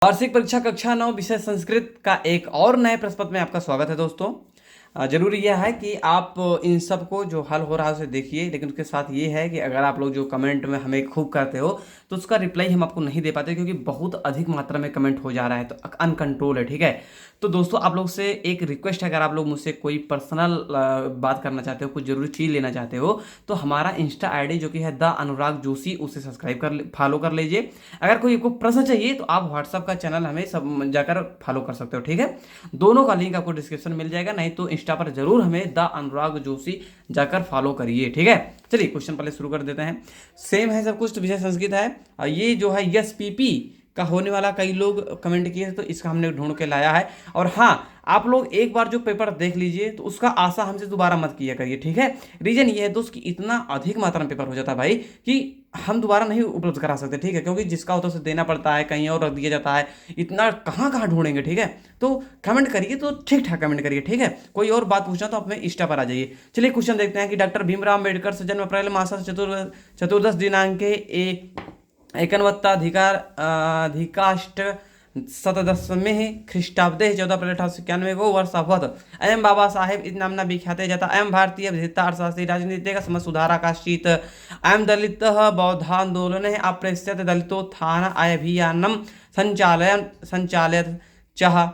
वार्षिक परीक्षा कक्षा 9 विषय संस्कृत का एक और नए प्रश्न पत्र में आपका स्वागत है दोस्तों। जरूरी यह है कि आप इन सब को जो हल हो रहा है उसे देखिए, लेकिन उसके साथ ये है कि अगर आप लोग जो कमेंट में हमें खूब करते हो तो उसका रिप्लाई हम आपको नहीं दे पाते, क्योंकि बहुत अधिक मात्रा में कमेंट हो जा रहा है, तो अनकंट्रोल है। ठीक है, तो दोस्तों आप लोग से एक रिक्वेस्ट है, अगर आप लोग मुझसे कोई पर्सनल बात करना चाहते हो, कुछ जरूरी चीज़ लेना चाहते हो, तो हमारा इंस्टा आईडी जो कि है द अनुराग जोशी, उसे सब्सक्राइब कर फॉलो कर लीजिए। अगर कोई आपको प्रश्न चाहिए तो आप व्हाट्सअप का चैनल हमें सब जाकर फॉलो कर सकते हो। ठीक है, दोनों का लिंक आपको डिस्क्रिप्शन मिल जाएगा, नहीं तो इंस्टा पर जरूर हमें द अनुराग जोशी जाकर फॉलो करिए। ठीक है, चलिए क्वेश्चन पहले शुरू कर देते हैं। सेम है सब कुछ, तो विषय संस्कृत है। ये जो है यस पीपी का होने वाला, कई लोग कमेंट किए तो इसका हमने ढूंढ के लाया है। और हाँ, आप लोग एक बार जो पेपर देख लीजिए तो उसका आशा हमसे दोबारा मत किया करिए। ठीक है, रीजन ये है दोस्त कि इतना अधिक मात्रा में पेपर हो जाता है भाई कि हम दोबारा नहीं उपलब्ध करा सकते। ठीक है, क्योंकि जिसका होता है उसे देना पड़ता है, कहीं और रख दिया जाता है, इतना कहाँ कहाँ ढूंढेंगे। ठीक है, तो कमेंट करिए तो ठीक ठाक कमेंट करिए। ठीक है, कोई और बात पूछना तो अपने इंस्टा पर आ जाइए। चलिए क्वेश्चन देखते हैं कि डॉक्टर भीमराव अम्बेडकर से जन्म अप्रैल मास चतुर्दश दिनांके एकनवत्ताधिकार अधिकाष्ट शतदशमे ख्रीष्टाब्दे 14 अप्रैल 1891 को वर्ष अभवत। अयम बाबा साहेब इति नाम्ना विख्याते जाता। अयम भारतीय विधिता अर्थशास्त्री राजनीतिक समाजसुधारकाश्चित्। अयम दलितः बौद्धान्दोलने अप्रेष्यत् दलितोत्थान अभियानं संचालयत् चः।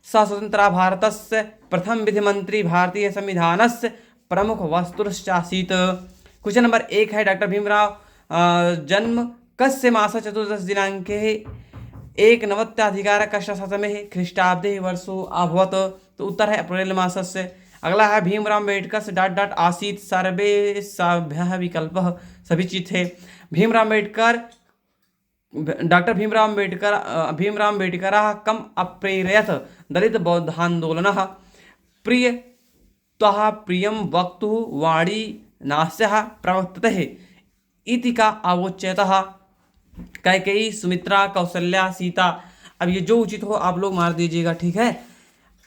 स स्वतन्त्र भारतस्य प्रथम विधिमन्त्री, भारतीय संविधानस्य प्रमुख वस्तुश्चासीत्। क्वेश्चन नंबर 1 है, डॉक्टर भीमराव जन्म कस्य मास चतुर्दश दिनांके एकनवत्याधिकारकशतमे ख्रीष्टाब्दे वर्षो अभवत। तो उत्तर है अप्रैल मास से। अगला है भीमराव अम्बेडकर से डॉट डॉट आसीत् सर्वे सभ्य विकल्प, सभी चीज थे। भीमराव अम्बेडकर डॉक्टर भीमराव अम्बेडकर कम अप्रेरयत दलित बौद्धांदोलन प्रिय प्रियम वक्तु वाणी नास्यः प्रवर्तते इति का अवोच्यतः। कैकेयी, सुमित्रा, कौशल्या, सीता। अब ये जो उचित हो आप लोग मार दीजिएगा। ठीक है,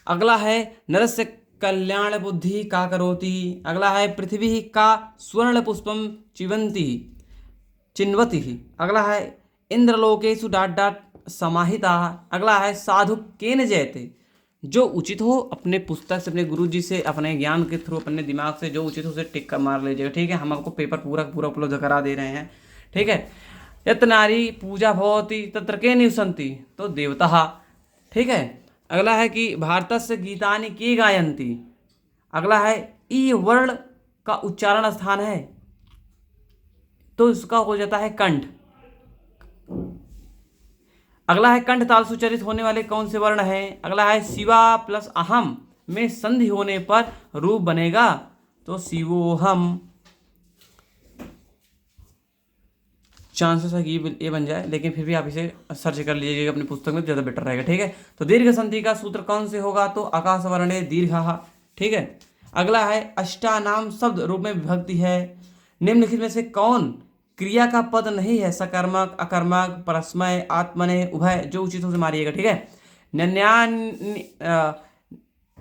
अगला है नरस्य कल्याण बुद्धि का करोति। अगला है पृथ्वी का स्वर्ण पुष्पम चिन्वती। अगला है इंद्रलोकेशु डॉट डॉट समाहिता। अगला है साधु केन जयते। जो उचित हो अपने पुस्तक से, अपने गुरु जी से, अपने ज्ञान के थ्रू, अपने दिमाग से जो उचित हो उसे टिक कर मार लीजिएगा। ठीक है, हम आपको पेपर पूरा पूरा उपलब्ध करा दे रहे हैं। ठीक है, यत नारी पूजा भवति तत्र के निवसन्ति, तो देवता। ठीक है, अगला है कि भारतस्य गीतानि के गायन्ति। अगला है ई वर्ण का उच्चारण स्थान है, तो इसका हो जाता है कंठ। अगला है कंठ ताल सुचरित होने वाले कौन से वर्ण हैं। अगला है शिवा प्लस अहम में संधि होने पर रूप बनेगा, तो शिवोहम। चांसेस है कि ये बन जाए, लेकिन फिर भी आप इसे सर्च कर लीजिएगा अपनी पुस्तक में, ज़्यादा बेटर रहेगा। ठीक है, तो दीर्घ संधि का सूत्र कौन से होगा, तो आकाश वर्णे दीर्घ। ठीक है, अगला है अष्टानाम शब्द रूप में विभक्ति है। निम्नलिखित में से कौन क्रिया का पद नहीं है, सकर्मक, अकर्मक, परस्मय, आत्मने, उभय। जो उचित हो से मारिएगा। ठीक है,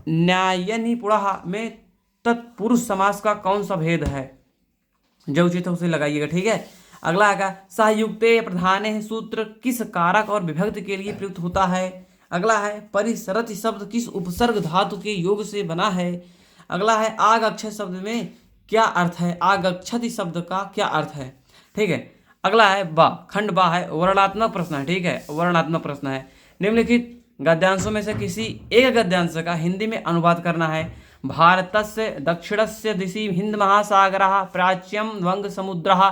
न्यायनिपुणः में तत्पुरुष समास का कौन सा भेद है, जो उचित हो उसे लगाइएगा। ठीक है, अगला आएगा सहयुक्ते प्रधाने सूत्र किस कारक और विभक्ति के लिए प्रयुक्त होता है। अगला है परिसरति शब्द किस उपसर्ग धातु के योग से बना है। अगला है आगच्छति शब्द में क्या अर्थ है, आगच्छति शब्द का क्या अर्थ है। ठीक है, अगला है बा, खंड बा है, वर्णात्मक प्रश्न है। ठीक है, वर्णात्मक प्रश्न है। निम्नलिखित गद्यांशों में से किसी एक गद्यांश का हिंदी में अनुवाद करना है। भारतस्य दक्षिणस्य दिशि हिंद महासागरः, प्राच्यम वंग समुद्रः,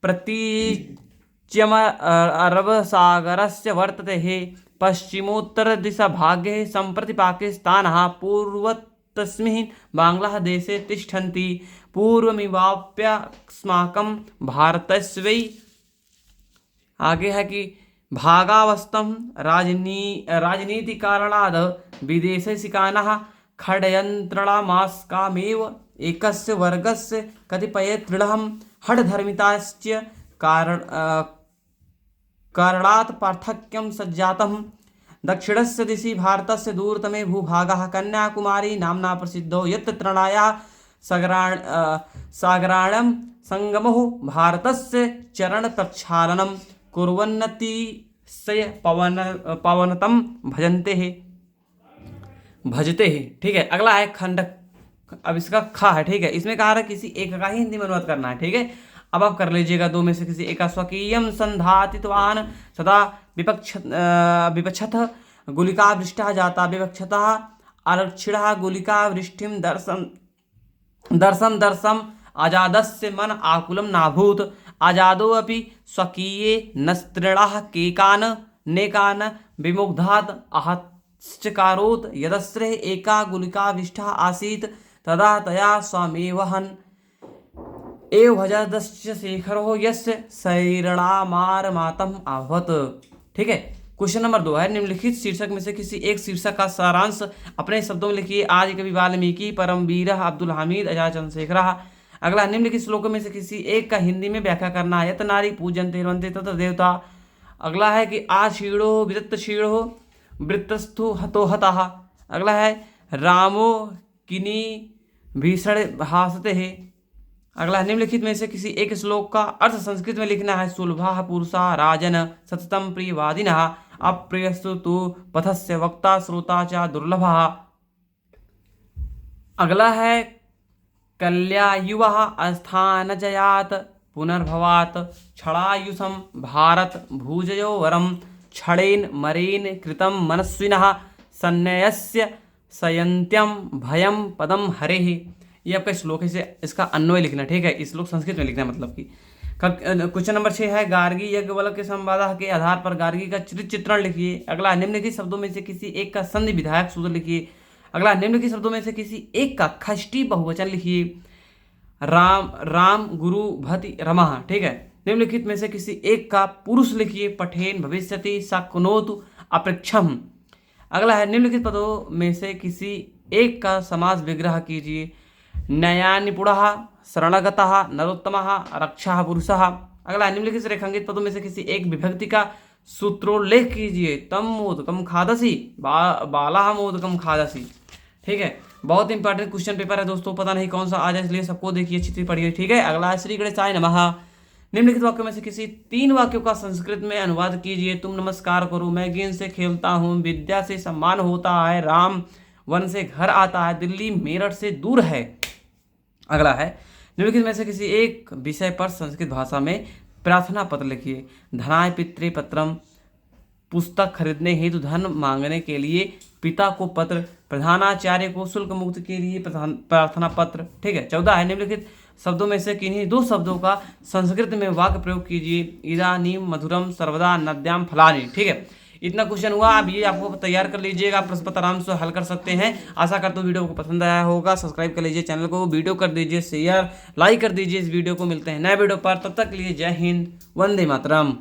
प्रतीच्यम अरब सागरस्य वर्तते हे, पश्चिमोत्तर दिशा भागे संप्रति पाकिस्तानः, पूर्वतस्मिन् बांग्लादेशे तिष्ठन्ति, पूर्वमिवाप्यस्माकं भारतस्यै। आगे है कि भागावस्थं राजनीति कारणाद विदेशे शिकानः खडयन्त्रणामास्कामेव एकस्य वर्गस्य कतिपये तृणहं हठधर्मिताश्च कारणात् पार्थक्यं सज्जातम्। दक्षिणस्य दिशि भारतस्य दूरतमे भूभागः कन्याकुमारी नाम्ना प्रसिद्धो, यत्र तृणायाः सागराणां संगमो भारतस्य चरणप्रक्षालनं कुर्वन्नति से पवनतम भजनते हैं, भजते हैं। ठीक है, अगला है खंडक। अब इसका खा है, ठीक है, इसमें कहा रहा है किसी एक का ही हिंदी में अनुवाद करना है। ठीक है, अब आप कर लीजिएगा दो में से किसी एक का। स्वकीयम संधातित्वान सदा विपक्षत गुलिका वृष्टा जाता विवक्षतः आरक्षिणः गुलिका वृष्टिम दर्शन दर्शम दर्शम आजादस्य मन आकुलम नाभूत आजादो अपि स्वकीये नस्त्रिणः केकान नेकान विमुग्धात् आहश्चकारोत् यदस्रे एका गुलिका विष्ठा आसीत् तदा तया स्वमेवहन् एव भजदस्य शेखरो यस्य शैरणामारमातम अभवत्। ठीक है, क्वेश्चन नंबर 2 है निम्नलिखित शीर्षक में से किसी एक शीर्षक का सारांश अपने शब्दों में लिखिए। आदि कवि वाल्मीकि, परमवीर अब्दुल हामिद, आचार्य चंद्रशेखर। अगला निम्नलिखित श्लोकों में से किसी एक का हिंदी में व्याख्या करना है। यत नारी पूजन्ते रवन्ते तत्र देवता। अगला है कि आशीणो विदत्त शीणो वृत्तस्थु हतो हतः। अगला है रामो किनी भीषण भासते है। अगला निम्नलिखित में से किसी एक श्लोक का अर्थ संस्कृत में लिखना है। सुलभा पुरुषा राजन सततम प्रियवादिनः अप्रियस्तु तु पथस्य वक्ता श्रोता च दुर्लभः। अगला है कल्यायुवः अस्थानजयात् पुनर्भवात् क्षणायुषं भारत भूजयो वरम क्षणेन मरेन कृतं मनस्विनः सन्नयस्य सयन्त्यम भयम पदम हरेः। ये आपका श्लोक है, इसे इसका अन्वय लिखना। ठीक है, इस श्लोक संस्कृत में लिखना है, मतलब कि क्वेश्चन नंबर 6 है गार्गी यज्ञवल्क्य के संवाद के आधार पर गार्गी का चित्रण लिखिए। अगला निम्नलिखित शब्दों में से किसी एक का संधि विधायक सूत्र लिखिए। अगला निम्नलिखित शब्दों में से किसी एक का खष्टी बहुवचन लिखिए। राम राम गुरु भति रमः। ठीक है, निम्नलिखित में से किसी एक का पुरुष लिखिए। पठेन भविष्यति शक्नोतु अपेक्षम। अगला है निम्नलिखित पदों में से किसी एक का समास विग्रह कीजिए। न्यायानिपुणः शरणगतः नरोत्तमः रक्षः पुरुषः। अगला निम्नलिखित रेखांकित पदों में से किसी एक विभक्ति का सूत्रोल्लेख कीजिए। तम मोदकम खादसी बाला मोदकम खादसी। ठीक है, बहुत इंपॉर्टेंट क्वेश्चन पेपर है दोस्तों, पता नहीं कौन सा आ जाए, इसलिए सबको देखिए, अच्छी पढ़िए। ठीक है, अगला है श्री गणेशाय नमः। निम्नलिखित वाक्यों में से किसी 3 वाक्यों का संस्कृत में अनुवाद कीजिए। तुम नमस्कार करो, मैं गेंद से खेलता हूँ, विद्या से सम्मान होता है, राम वन से घर आता है, दिल्ली मेरठ से दूर है। अगला है निम्नलिखित में से किसी एक विषय पर संस्कृत भाषा में प्रार्थना पत्र लिखिए। धनाय पित्रे पत्रम, पुस्तक खरीदने हेतु धन मांगने के लिए पिता को पत्र, प्रधानाचार्य को शुल्क मुक्त के लिए प्रार्थना पत्र। ठीक है, 14 है निम्नलिखित शब्दों में से किन्हीं 2 शब्दों का संस्कृत में वाक्य प्रयोग कीजिए। इदानीम मधुरम सर्वदा नद्याम फलानी। ठीक है, इतना क्वेश्चन हुआ। अब ये आपको तैयार कर लीजिएगा, प्रश्न पत्र आराम से हल कर सकते हैं। आशा करता हूँ वीडियो को पसंद आया होगा। सब्सक्राइब कर लीजिए चैनल को, वीडियो कर दीजिए शेयर, लाइक कर दीजिए इस वीडियो को। मिलते हैं नए वीडियो पर, तब तक के लिए जय हिंद, वंदे मातरम।